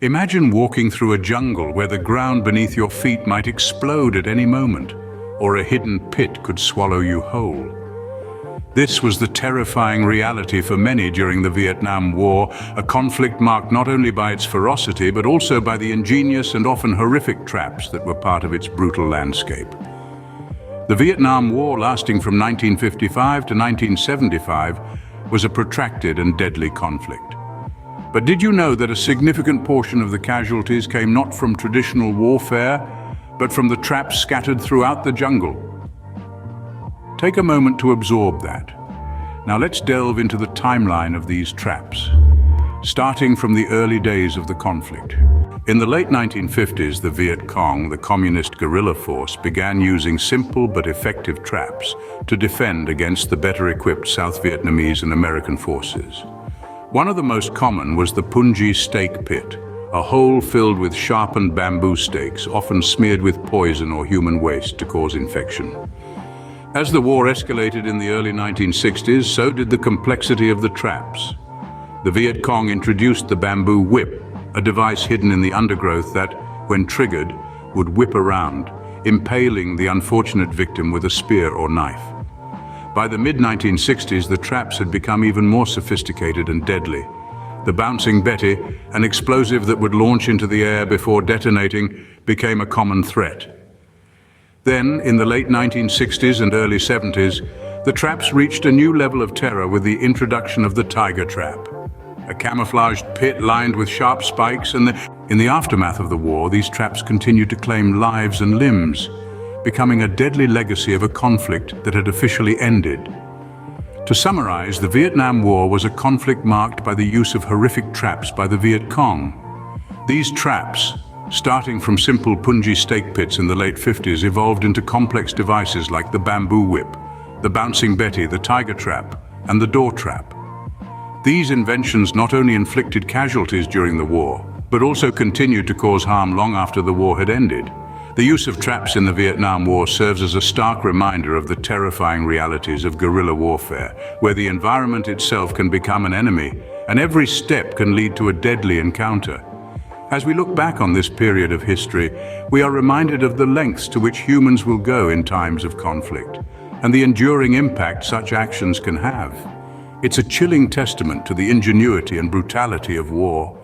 Imagine walking through a jungle where the ground beneath your feet might explode at any moment, or a hidden pit could swallow you whole. This was the terrifying reality for many during the Vietnam War, a conflict marked not only by its ferocity but also by the ingenious and often horrific traps that were part of its brutal landscape. The Vietnam War, lasting from 1955 to 1975, was a protracted and deadly conflict. But did you know that a significant portion of the casualties came not from traditional warfare, but from the traps scattered throughout the jungle? Take a moment to absorb that. Now let's delve into the timeline of these traps, starting from the early days of the conflict. In the late 1950s, the Viet Cong, the communist guerrilla force, began using simple but effective traps to defend against the better-equipped South Vietnamese and American forces. One of the most common was the Punji Stake Pit, a hole filled with sharpened bamboo stakes, often smeared with poison or human waste to cause infection. As the war escalated in the early 1960s, so did the complexity of the traps. The Viet Cong introduced the bamboo whip, a device hidden in the undergrowth that, when triggered, would whip around, impaling the unfortunate victim with a spear or knife. By the mid-1960s, the traps had become even more sophisticated and deadly. The Bouncing Betty, an explosive that would launch into the air before detonating, became a common threat. Then, in the late 1960s and early 70s, the traps reached a new level of terror with the introduction of the Tiger Trap, a camouflaged pit lined with sharp spikes, and in the aftermath of the war, these traps continued to claim lives and limbs, becoming a deadly legacy of a conflict that had officially ended. To summarize, the Vietnam War was a conflict marked by the use of horrific traps by the Viet Cong. These traps, starting from simple Punji stake pits in the late 50s, evolved into complex devices like the bamboo whip, the Bouncing Betty, the Tiger Trap, and the Door Trap. These inventions not only inflicted casualties during the war, but also continued to cause harm long after the war had ended. The use of traps in the Vietnam War serves as a stark reminder of the terrifying realities of guerrilla warfare, where the environment itself can become an enemy, and every step can lead to a deadly encounter. As we look back on this period of history, we are reminded of the lengths to which humans will go in times of conflict, and the enduring impact such actions can have. It's a chilling testament to the ingenuity and brutality of war,